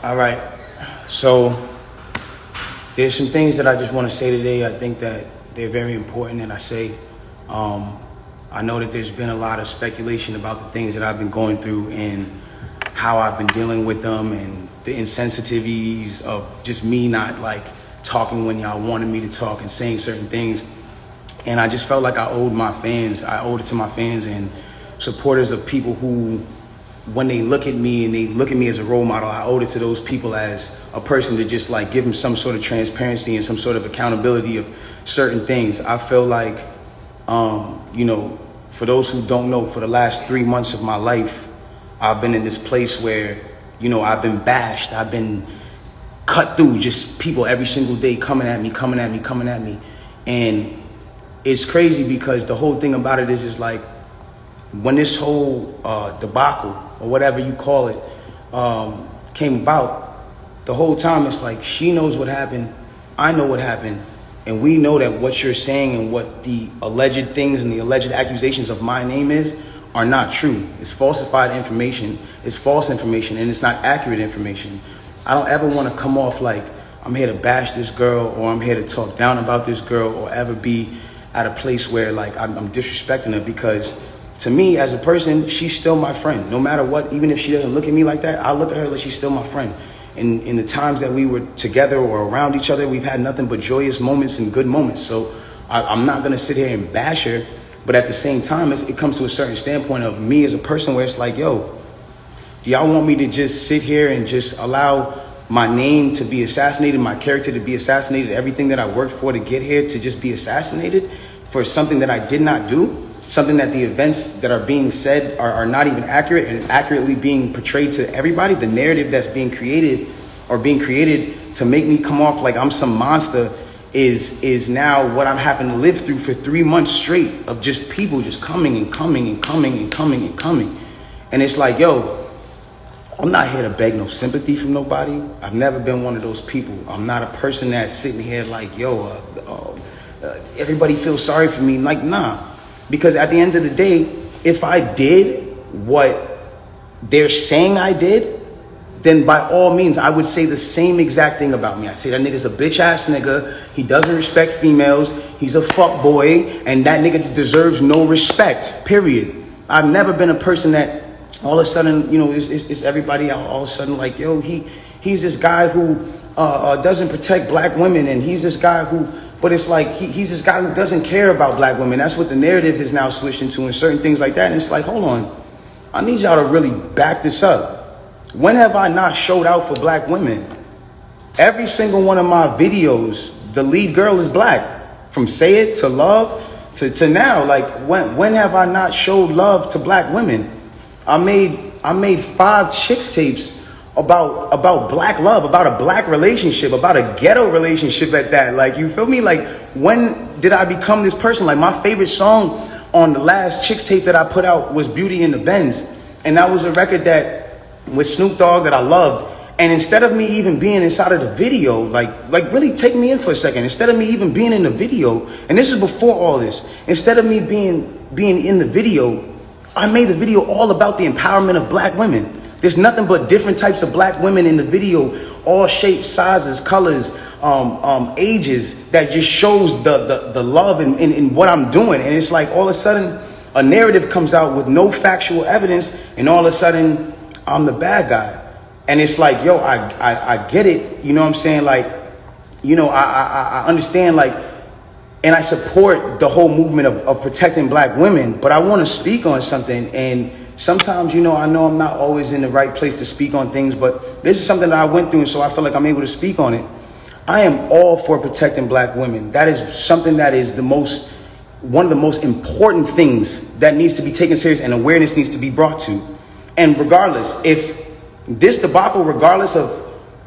All right. So there's some things that I just want to say today. I think that they're very important that I say. I know that there's been a lot of speculation about the things that I've been going through and how I've been dealing with them and the insensitivities of just me not like talking when y'all wanted me to talk and saying certain things. And I just felt like I owed it to my fans and supporters of people who, when they look at me and they look at me as a role model, I owed it to those people as a person to just like give them some sort of transparency and some sort of accountability of certain things. I feel like, for those who don't know, for the last 3 months of my life, I've been in this place where, I've been bashed. I've been cut through, just people every single day coming at me. And it's crazy because the whole thing about it is like, when this whole debacle or whatever you call it came about, the whole time it's like she knows what happened, I know what happened, and we know that what you're saying and what the alleged things and the alleged accusations of my name are not true. It's falsified information, it's false information, and it's not accurate information. I don't ever want to come off like I'm here to bash this girl or I'm here to talk down about this girl or ever be at a place where like I'm disrespecting her, because to me as a person, she's still my friend. No matter what, even if she doesn't look at me like that, I look at her like she's still my friend. And in the times that we were together or around each other, we've had nothing but joyous moments and good moments. So I'm not going to sit here and bash her. But at the same time, it comes to a certain standpoint of me as a person where it's like, yo, do y'all want me to just sit here and just allow my name to be assassinated, my character to be assassinated, everything that I worked for to get here to just be assassinated for something that I did not do? Something that the events that are being said are not even accurate and accurately being portrayed to everybody. The narrative that's being created to make me come off like I'm some monster is now what I'm having to live through for 3 months straight of just people just coming. And it's like, yo, I'm not here to beg no sympathy from nobody. I've never been one of those people. I'm not a person that's sitting here like, yo, everybody feels sorry for me. Like, nah. Because at the end of the day, if I did what they're saying I did, then by all means, I would say the same exact thing about me. I say that nigga's a bitch ass nigga. He doesn't respect females. He's a fuck boy. And that nigga deserves no respect, period. I've never been a person that all of a sudden, is everybody all of a sudden like, yo, he's this guy who doesn't protect black women. And he's this guy who... But it's like he's this guy who doesn't care about black women. That's what the narrative has now switched into and certain things like that. And it's like, hold on. I need y'all to really back this up. When have I not showed out for black women? Every single one of my videos, the lead girl is black. From Say It to Love to now. Like, when have I not showed love to black women? I made 5 chicks tapes about black love, about a black relationship, about a ghetto relationship at that. Like, you feel me? Like, when did I become this person? Like, my favorite song on the last Chicks tape that I put out was Beauty and the Benz. And that was a record that with Snoop Dogg that I loved. And instead of me even being inside of the video, like really take me in for a second. Instead of me even being in the video, and this is before all this, instead of me being in the video, I made the video all about the empowerment of black women. There's nothing but different types of black women in the video, all shapes, sizes, colors, ages, that just shows the love in what I'm doing. And it's like all of a sudden a narrative comes out with no factual evidence, and all of a sudden I'm the bad guy. And it's like, yo, I get it. You know what I'm saying? Like, I understand, like, and I support the whole movement of protecting black women, but I want to speak on something. And sometimes, I know I'm not always in the right place to speak on things, but this is something that I went through, and so I feel like I'm able to speak on it. I am all for protecting black women. That is something that is one of the most important things that needs to be taken serious and awareness needs to be brought to. And regardless, if this debacle, regardless of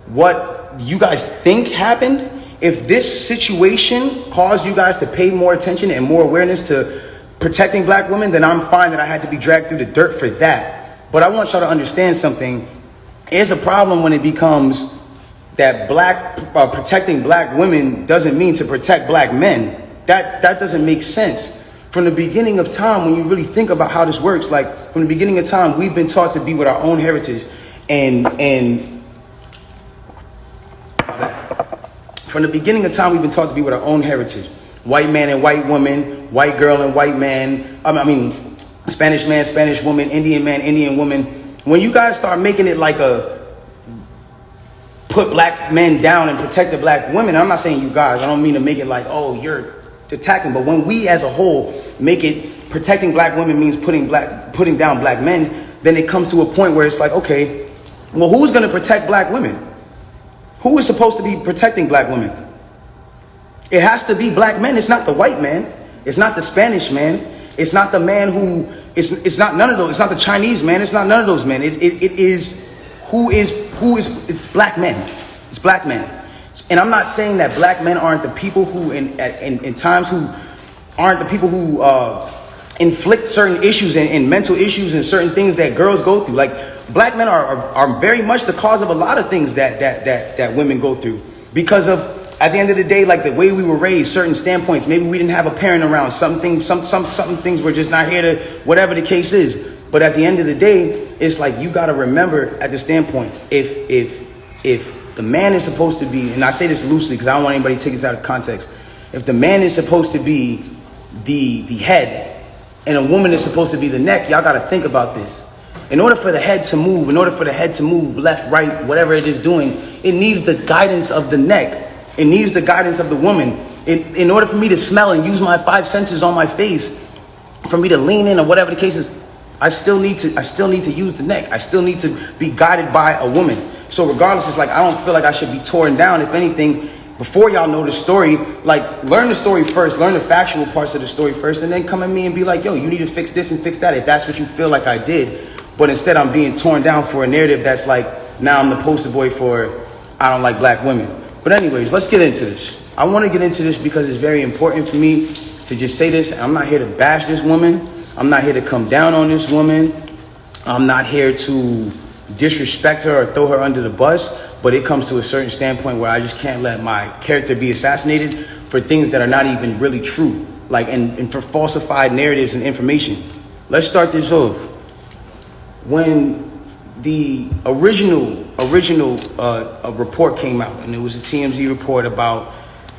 what you guys think happened, if this situation caused you guys to pay more attention and more awareness to protecting black women, then I'm fine that I had to be dragged through the dirt for that. But I want y'all to understand something. It's a problem when it becomes that protecting black women doesn't mean to protect black men. That doesn't make sense. From the beginning of time, when you really think about how this works, like from the beginning of time, we've been taught to be with our own heritage and From the beginning of time, we've been taught to be with our own heritage. White man and white woman, white girl and white man. Spanish man, Spanish woman, Indian man, Indian woman. When you guys start making it like put black men down and protect the black women, I'm not saying you guys, I don't mean to make it like, oh, you're attacking, but when we as a whole make it protecting black women means putting down black men, then it comes to a point where it's like, okay, well, who's going to protect black women? Who is supposed to be protecting black women? It has to be black men. It's not the white man. It's not the Spanish man. It's not the man who, it's not none of those. It's not the Chinese man. It's not none of those men. It's black men. It's black men. And I'm not saying that black men aren't the people who in times who aren't the people who inflict certain issues and mental issues and certain things that girls go through. Like, black men are very much the cause of a lot of things that women go through because of, at the end of the day, like the way we were raised, certain standpoints. Maybe we didn't have a parent around. Some things were just not here to, whatever the case is. But at the end of the day, it's like you got to remember at the standpoint, if the man is supposed to be, and I say this loosely because I don't want anybody to take this out of context. If the man is supposed to be the head and a woman is supposed to be the neck, y'all got to think about this. In order for the head to move, left, right, whatever it is doing, it needs the guidance of the neck. It needs the guidance of the woman. In order for me to smell and use my 5 senses on my face, for me to lean in or whatever the case is, I still need to use the neck. I still need to be guided by a woman. So regardless, it's like I don't feel like I should be torn down. If anything, before y'all know the story, like learn the story first, learn the factual parts of the story first, and then come at me and be like, yo, you need to fix this and fix that if that's what you feel like I did. But instead I'm being torn down for a narrative that's like, now I'm the poster boy for I don't like black women. But anyways, let's get into this. I want to get into this because it's very important for me to just say this. I'm not here to bash this woman. I'm not here to come down on this woman. I'm not here to disrespect her or throw her under the bus. But it comes to a certain standpoint where I just can't let my character be assassinated for things that are not even really true. Like, and for falsified narratives and information. Let's start this off. When the original report came out, and it was a TMZ report about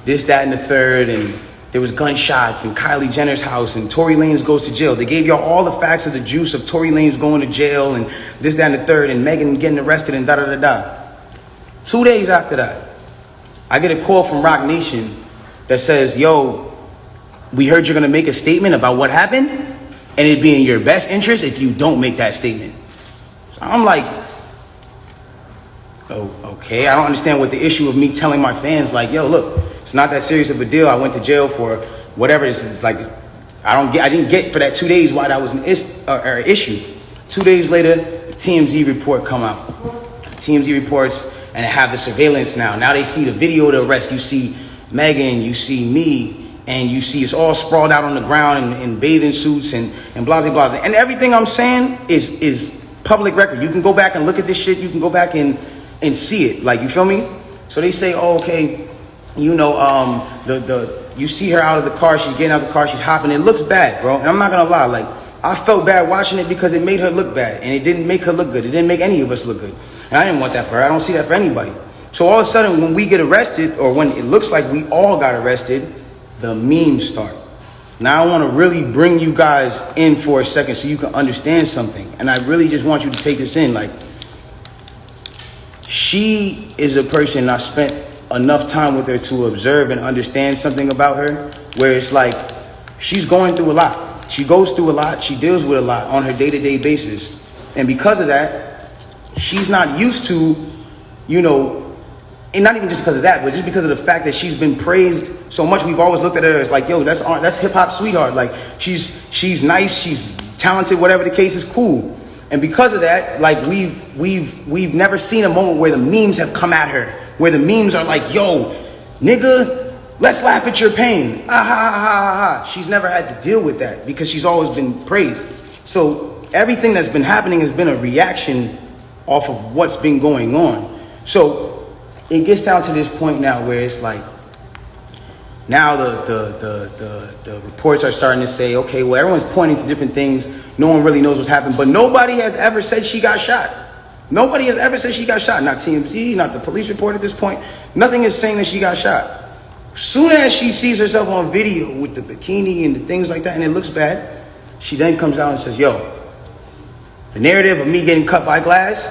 this, that, and the third, and there was gunshots in Kylie Jenner's house, and Tory Lanez goes to jail. They gave y'all all the facts of the juice of Tory Lanez going to jail, and this, that, and the third, and Megan getting arrested, and da-da-da-da. 2 days after that, I get a call from Rock Nation that says, yo, we heard you're going to make a statement about what happened, and it'd be in your best interest if you don't make that statement. I'm like, oh, okay. I don't understand what the issue of me telling my fans, like, yo, look, it's not that serious of a deal. I went to jail for whatever. It's like, I didn't get for that 2 days why that was an issue. 2 days later, the TMZ report come out. TMZ reports, and they have the surveillance now. Now they see the video of the arrest. You see Megan, you see me, and you see it's all sprawled out on the ground in bathing suits and blah, blah, blah. And everything I'm saying is public record. You can go back and look at this shit. You can go back and see it. Like, you feel me? So they say, oh, okay, you know, you see her out of the car. She's getting out of the car. She's hopping. It looks bad, bro. And I'm not gonna lie. Like, I felt bad watching it because it made her look bad, and it didn't make her look good. It didn't make any of us look good, and I didn't want that for her. I don't see that for anybody. So all of a sudden, when we get arrested, or when it looks like we all got arrested, the memes start. Now I want to really bring you guys in for a second so you can understand something. And I really just want you to take this in. Like, she is a person I spent enough time with her to observe and understand something about her, where it's like she's going through a lot. She goes through a lot. She deals with a lot on her day-to-day basis. And because of that, she's not used to, you know, and not even just because of that, but just because of the fact that she's been praised so much. We've always looked at her as like, yo, that's hip hop sweetheart. Like, she's nice, she's talented, whatever the case is, cool. And because of that, like, we've never seen a moment where the memes have come at her, where the memes are like, yo, nigga, let's laugh at your pain. Ah, ha, ha, ha, ha. She's never had to deal with that because she's always been praised. So everything that's been happening has been a reaction off of what's been going on. So it gets down to this point now where it's like, now the reports are starting to say, okay, well, everyone's pointing to different things. No one really knows what's happened, but nobody has ever said she got shot. Nobody has ever said she got shot. Not TMZ, not the police report at this point. Nothing is saying that she got shot. Soon as she sees herself on video with the bikini and the things like that, and it looks bad, she then comes out and says, yo, the narrative of me getting cut by glass,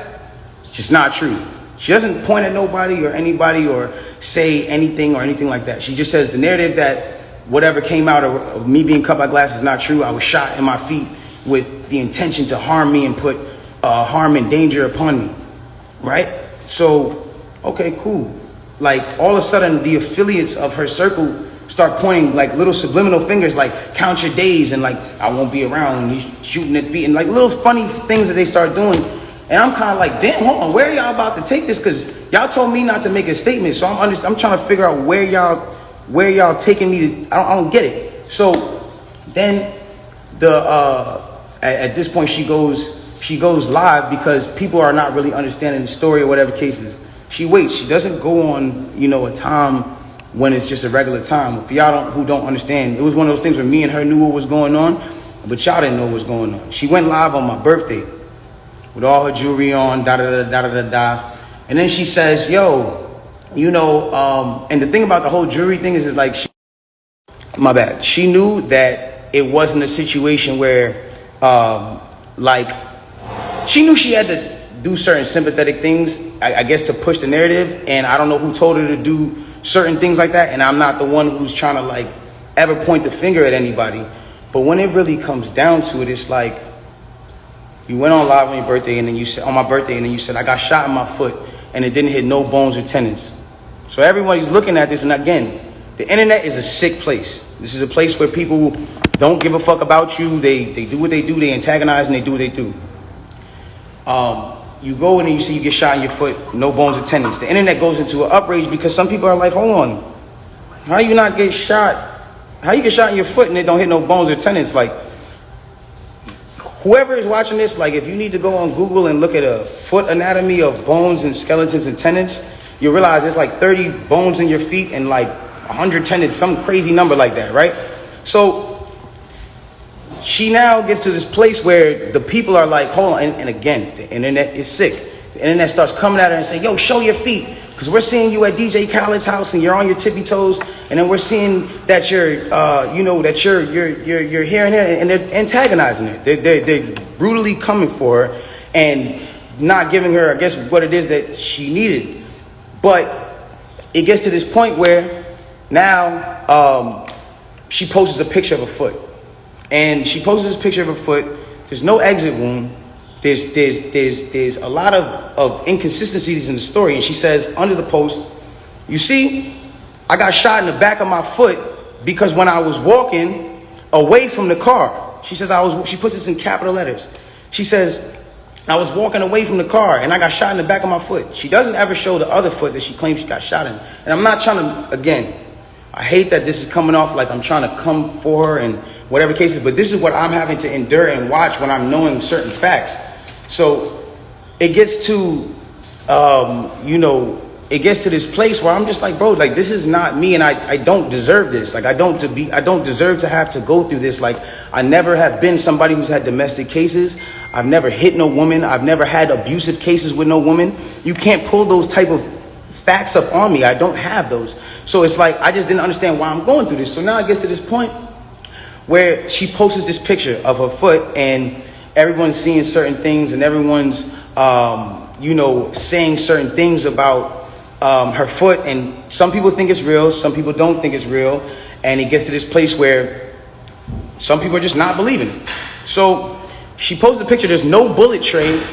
it's just not true. She doesn't point at nobody or anybody or say anything or anything like that. She just says the narrative that whatever came out of me being cut by glass is not true. I was shot in my feet with the intention to harm me and put harm and danger upon me, right? So, okay, cool. Like, all of a sudden, the affiliates of her circle start pointing, like, little subliminal fingers, like, count your days, and, like, I won't be around, and you shooting at feet, and, like, little funny things that they start doing. And I'm kind of like, damn, hold on, where are y'all about to take this? Because y'all told me not to make a statement, so I'm trying to figure out where y'all taking me to. I don't get it. So then at this point she goes live because people are not really understanding the story or whatever cases. She waits. She doesn't go on, a time when it's just a regular time. For y'all who don't understand, it was one of those things where me and her knew what was going on, but y'all didn't know what was going on. She went live on my birthday with all her jewelry on, da-da-da-da-da-da-da. And then she says, yo, and the thing about the whole jewelry thing is like, my bad. She knew that it wasn't a situation where, she knew she had to do certain sympathetic things, I guess, to push the narrative. And I don't know who told her to do certain things like that. And I'm not the one who's trying to ever point the finger at anybody. But when it really comes down to it, it's like, you went on live on your birthday, and then you said, on my birthday, and then you said, I got shot in my foot and it didn't hit no bones or tendons. So everybody's looking at this. And again, the internet is a sick place. This is a place where people don't give a fuck about you. They do what they do. They antagonize and they do what they do. You go in and you see you get shot in your foot, no bones or tendons. The internet goes into an outrage because some people are like, hold on, how you not get shot? How you get shot in your foot and it don't hit no bones or tendons? Like, whoever is watching this, if you need to go on Google and look at a foot anatomy of bones and skeletons and tendons, you realize there's 30 bones in your feet and 100 tendons, some crazy number like that, right? So she now gets to this place where the people are like, hold on. And again, the internet is sick. The internet starts coming at her and saying, yo, show your feet. Because we're seeing you at DJ Khaled's house and you're on your tippy toes. And then we're seeing that you're here and there. And they're antagonizing her. They're brutally coming for her and not giving her, I guess, what it is that she needed. But it gets to this point where now she posts a picture of a foot. And she posts this picture of her foot. There's no exit wound. There's a lot of inconsistencies in the story. And she says under the post, you see, I got shot in the back of my foot because when I was walking away from the car, she says she puts this in capital letters. She says, I was walking away from the car and I got shot in the back of my foot. She doesn't ever show the other foot that she claims she got shot in. And I'm not trying to, again, I hate that this is coming off like I'm trying to come for her and whatever cases, but this is what I'm having to endure and watch when I'm knowing certain facts. So it gets to, it gets to this place where I'm just like, bro, this is not me, and I don't deserve this. I don't deserve to have to go through this. I never have been somebody who's had domestic cases. I've never hit no woman. I've never had abusive cases with no woman. You can't pull those type of facts up on me. I don't have those. So it's like, I just didn't understand why I'm going through this. So now it gets to this point where she posts this picture of her foot and everyone's seeing certain things and everyone's, saying certain things about her foot. And some people think it's real. Some people don't think it's real. And it gets to this place where some people are just not believing it. So she posted a picture. There's no bullet tray.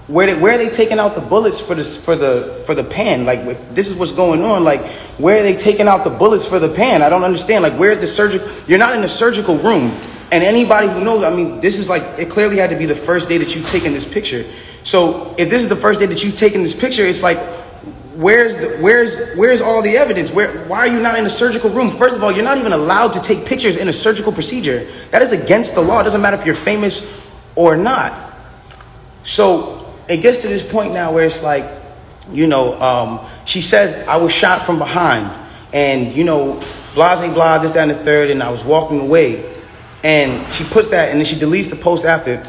Where are they taking out the bullets for the pan? This is what's going on. Where are they taking out the bullets for the pan? I don't understand. Where's the surgical? You're not in a surgical room. And anybody who knows, this is it clearly had to be the first day that you've taken this picture. So if this is the first day that you've taken this picture, it's where's all the evidence? Why are you not in a surgical room? First of all, you're not even allowed to take pictures in a surgical procedure. That is against the law. It doesn't matter if you're famous or not. So it gets to this point now where it's she says, I was shot from behind and, blah, blah, blah, this, that, and the third, and I was walking away. And she puts that and then she deletes the post after.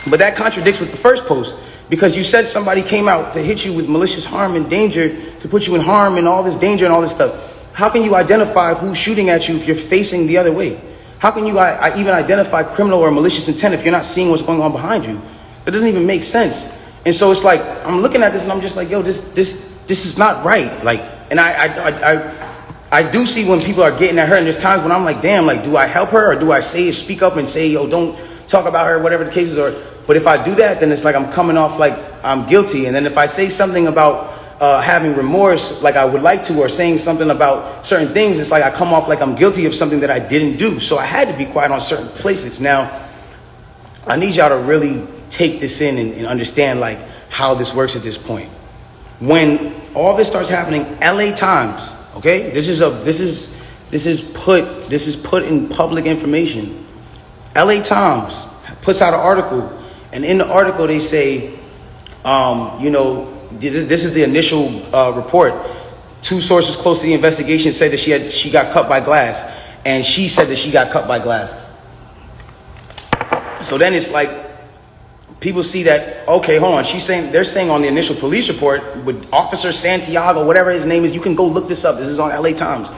But that contradicts with the first post Because you said somebody came out to hit you with malicious harm and danger, to put you in harm and all this danger and all this stuff. How can you identify who's shooting at you if you're facing the other way? How can you even identify criminal or malicious intent if you're not seeing what's going on behind you? That doesn't even make sense. And so it's like, I'm looking at this and I'm just like, yo, this is not right. Like, and I do see when people are getting at her, and there's times when I'm like, damn, like, do I help her or do I speak up and say, yo, don't talk about her, whatever the case is? But if I do that, then it's like I'm coming off like I'm guilty. And then if I say something about having remorse like I would like to, or saying something about certain things, it's like I come off like I'm guilty of something that I didn't do. So I had to be quiet on certain places. Now, I need y'all to really take this in and understand like how this works at this point. When all this starts happening, LA Times, okay, this is put in public information. LA Times puts out an article, and in the article they say, this is the initial report. Two sources close to the investigation said that she got cut by glass, and she said that she got cut by glass. So then it's like, people see that, okay, hold on. They're saying on the initial police report with Officer Santiago, whatever his name is, you can go look this up. This is on LA Times.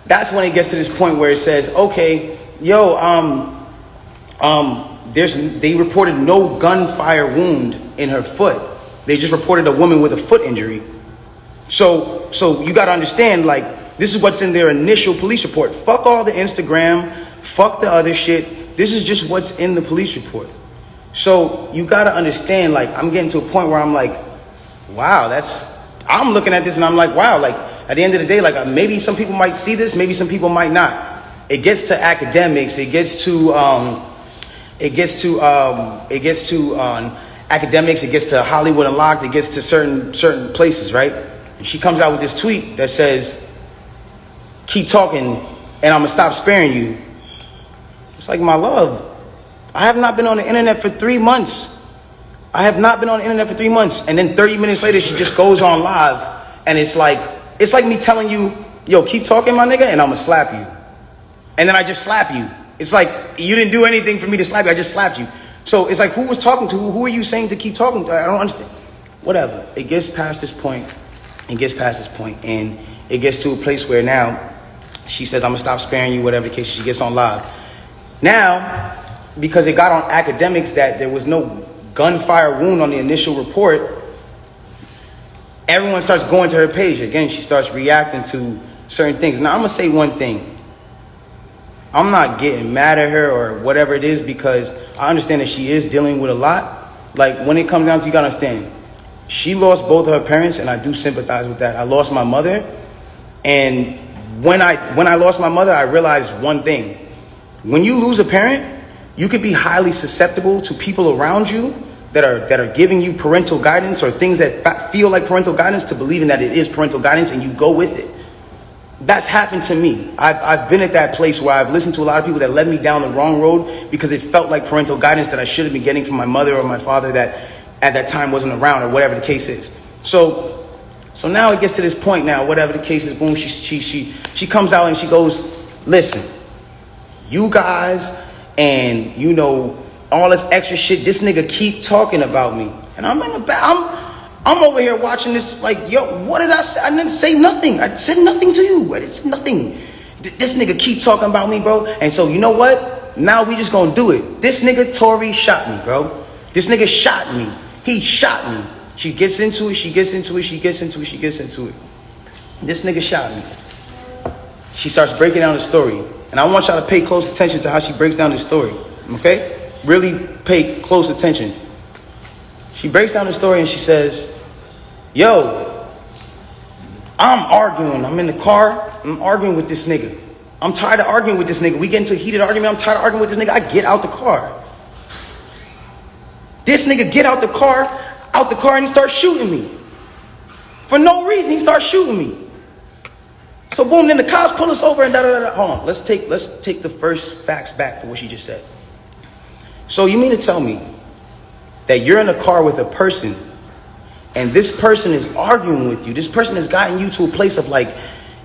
That's when it gets to this point where it says, okay, yo, they reported no gunfire wound in her foot. They just reported a woman with a foot injury. So you got to understand, like, this is what's in their initial police report. Fuck all the Instagram, fuck the other shit. This is just what's in the police report. So you got to understand, like, I'm getting to a point where I'm like, wow, I'm looking at this and I'm like, wow, like, at the end of the day, like, maybe some people might see this, maybe some people might not. It gets to academics, it gets to academics, it gets to Hollywood Unlocked, it gets to certain places, right? And she comes out with this tweet that says, keep talking and I'm gonna stop sparing you. It's like, my love, I have not been on the internet for 3 months. And then 30 minutes later, she just goes on live. And it's like me telling you, yo, keep talking, my nigga, and I'm gonna slap you. And then I just slap you. It's like, you didn't do anything for me to slap you. I just slapped you. So it's like, who was talking to? Who are you saying to keep talking to? I don't understand. Whatever. It gets past this point. And it gets to a place where now she says, I'm gonna stop sparing you, whatever the case. She gets on live. Now, because it got on academics that there was no gunfire wound on the initial report, everyone starts going to her page. Again, she starts reacting to certain things. Now, I'm going to say one thing. I'm not getting mad at her or whatever it is, because I understand that she is dealing with a lot. Like, when it comes down to, you got to understand, she lost both of her parents, and I do sympathize with that. I lost my mother, and when I lost my mother, I realized one thing. When you lose a parent, you could be highly susceptible to people around you that are giving you parental guidance or things that feel like parental guidance, to believing that it is parental guidance, and you go with it. That's happened to me. I've been at that place where I've listened to a lot of people that led me down the wrong road because it felt like parental guidance that I should have been getting from my mother or my father that at that time wasn't around, or whatever the case is. So now it gets to this point now, whatever the case is, boom, she comes out and she goes, listen, you guys and, you know, all this extra shit, this nigga keep talking about me. And I'm in the back, I'm over here watching this like, yo, what did I say? I didn't say nothing. I said nothing to you. It's nothing. This nigga keep talking about me, bro. And so, you know what? Now we just gonna do it. This nigga Tory shot me, bro. This nigga shot me. He shot me. She gets into it. This nigga shot me. She starts breaking down the story. And I want y'all to pay close attention to how she breaks down the story. Okay? Really pay close attention. She breaks down the story and she says, yo, I'm arguing. I'm in the car. I'm arguing with this nigga. I'm tired of arguing with this nigga. We get into a heated argument. I'm tired of arguing with this nigga. I get out the car. This nigga get out the car, and he starts shooting me. For no reason, he starts shooting me. So boom, then the cops pull us over and da-da-da-da. Hold on, let's take the first facts back for what she just said. So you mean to tell me that you're in a car with a person and this person is arguing with you? This person has gotten you to a place of like,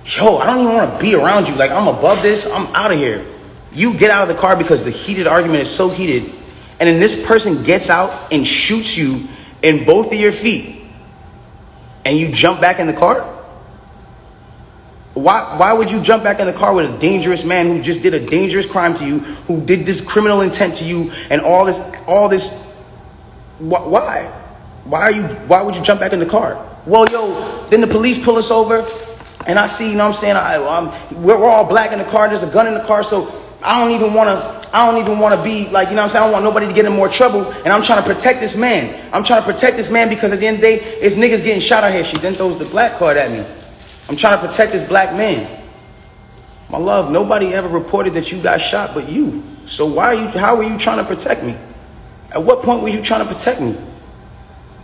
yo, I don't even want to be around you. Like, I'm above this. I'm out of here. You get out of the car because the heated argument is so heated, and then this person gets out and shoots you in both of your feet, and you jump back in the car? Why would you jump back in the car with a dangerous man who just did a dangerous crime to you, who did this criminal intent to you, and all this? Why? Why would you jump back in the car? Well, yo, then the police pull us over, and I see, you know what I'm saying, we're all black in the car, there's a gun in the car, so I don't even want to be like, you know what I'm saying, I don't want nobody to get in more trouble, and I'm trying to protect this man. I'm trying to protect this man because at the end of the day, it's niggas getting shot out here. She then throws the black card at me. I'm trying to protect this black man. My love, nobody ever reported that you got shot but you. So how are you trying to protect me? At what point were you trying to protect me?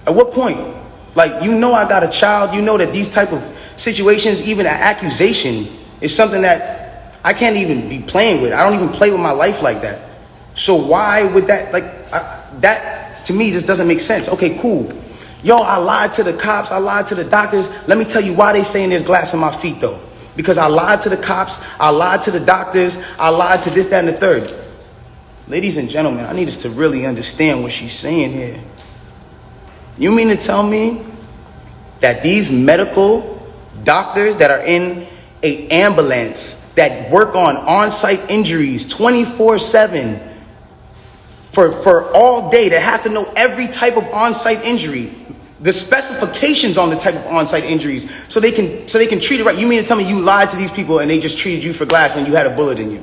At what point? Like, you know I got a child. You know that these type of situations, even an accusation, is something that I can't even be playing with. I don't even play with my life like that. So why would that, that to me just doesn't make sense. Okay, cool. Yo, I lied to the cops. I lied to the doctors. Let me tell you why they saying there's glass in my feet, though. Because I lied to the cops. I lied to the doctors. I lied to this, that, and the third. Ladies and gentlemen, I need us to really understand what she's saying here. You mean to tell me that these medical doctors that are in an ambulance that work on-site injuries 24/7 for all day, that have to know every type of on-site injury, the specifications on the type of on-site injuries, so they can treat it right? You mean to tell me you lied to these people and they just treated you for glass when you had a bullet in you?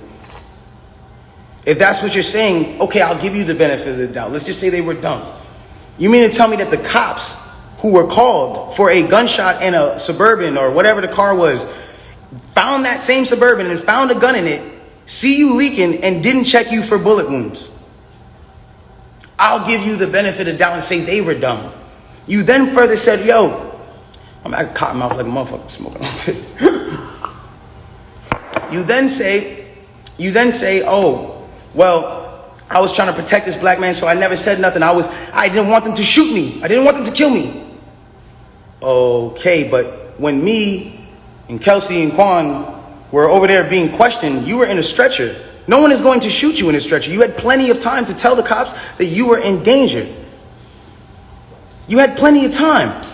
If that's what you're saying, okay, I'll give you the benefit of the doubt. Let's just say they were dumb. You mean to tell me that the cops who were called for a gunshot in a Suburban or whatever the car was, found that same Suburban and found a gun in it, see you leaking, and didn't check you for bullet wounds? I'll give you the benefit of the doubt and say they were dumb. You then further said, yo, I'm at cotton mouth like a motherfucker smoking on it. You then say, oh, well, I was trying to protect this black man, so I never said nothing. I didn't want them to shoot me. I didn't want them to kill me. Okay, but when me and Kelsey and Quan were over there being questioned, you were in a stretcher. No one is going to shoot you in a stretcher. You had plenty of time to tell the cops that you were in danger. You had plenty of time.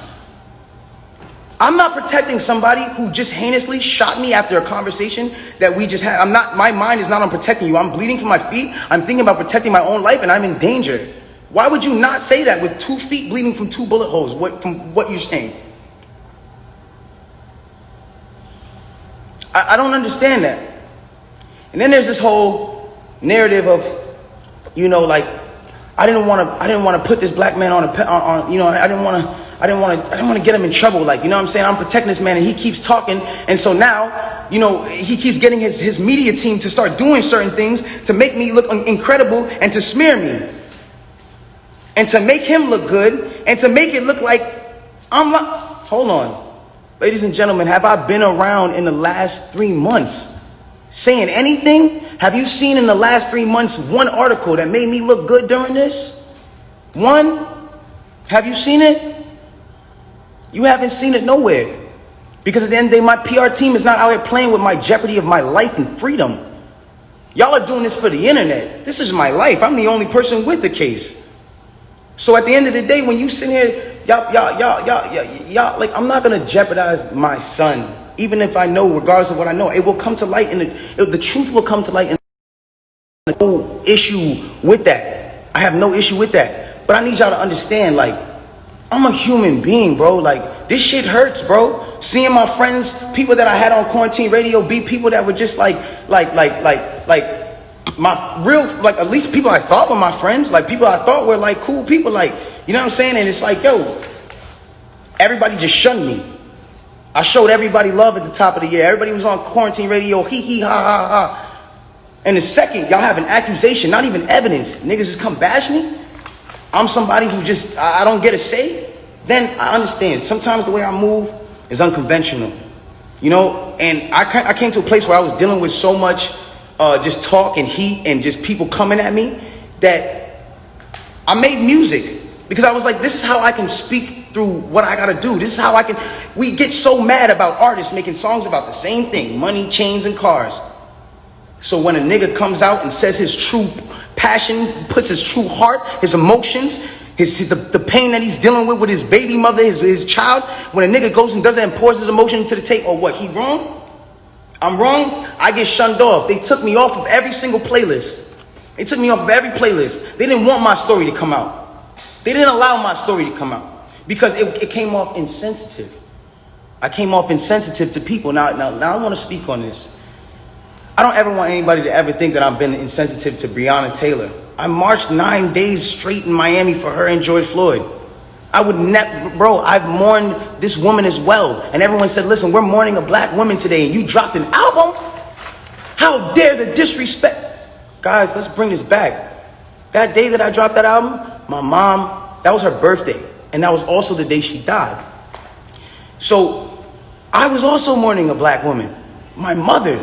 I'm not protecting somebody who just heinously shot me after a conversation that we just had. My mind is not on protecting you. I'm bleeding from my feet. I'm thinking about protecting my own life, and I'm in danger. Why would you not say that with 2 feet bleeding from 2 bullet holes, from what you're saying? I don't understand that. And then there's this whole narrative of, you know, like, I didn't want to put this black man on, you know, I didn't want to get him in trouble. Like, you know what I'm saying? I'm protecting this man, and he keeps talking. And so now, you know, he keeps getting his media team to start doing certain things to make me look incredible and to smear me. And to make him look good and to make it look like I'm not. Hold on. Ladies and gentlemen, have I been around in the last 3 months saying anything? Have you seen in the last 3 months one article that made me look good during this? One? Have you seen it? You haven't seen it nowhere. Because at the end of the day, my PR team is not out here playing with my jeopardy of my life and freedom. Y'all are doing this for the internet. This is my life. I'm the only person with the case. So at the end of the day, when you sit here, y'all, like, I'm not going to jeopardize my son. Even if I know, regardless of what I know, it will come to light, and the truth will come to light. And no issue with that. I have no issue with that. But I need y'all to understand, like, I'm a human being, bro. Like, this shit hurts, bro. Seeing my friends, people that I had on quarantine radio, be people that were just like my real, like, at least people I thought were my friends, like people I thought were like cool people, like, you know what I'm saying? And it's like, yo, everybody just shunned me. I showed everybody love at the top of the year. Everybody was on quarantine radio, hee hee ha ha ha. And the second y'all have an accusation, not even evidence, niggas just come bash me. I'm somebody who just, I don't get a say. Then I understand. Sometimes the way I move is unconventional, you know? And I came to a place where I was dealing with so much just talk and heat and just people coming at me that I made music, because I was like, this is how I can speak through what I gotta do. This is how I can. We get so mad about artists making songs about the same thing: money, chains, and cars. So when a nigga comes out and says his true passion, puts his true heart, his emotions, the pain that he's dealing with his baby mother, his child. When a nigga goes and does that and pours his emotion to the tape, or what, he wrong? I'm wrong? I get shunned off. They took me off of every single playlist. They took me off of every playlist. They didn't want my story to come out. They didn't allow my story to come out because it came off insensitive. I came off insensitive to people. Now I want to speak on this. I don't ever want anybody to ever think that I've been insensitive to Breonna Taylor. I marched 9 days straight in Miami for her and George Floyd. I would never, bro, I've mourned this woman as well. And everyone said, listen, we're mourning a black woman today and you dropped an album? How dare the disrespect? Guys, let's bring this back. That day that I dropped that album, my mom, that was her birthday. And that was also the day she died. So I was also mourning a black woman, my mother.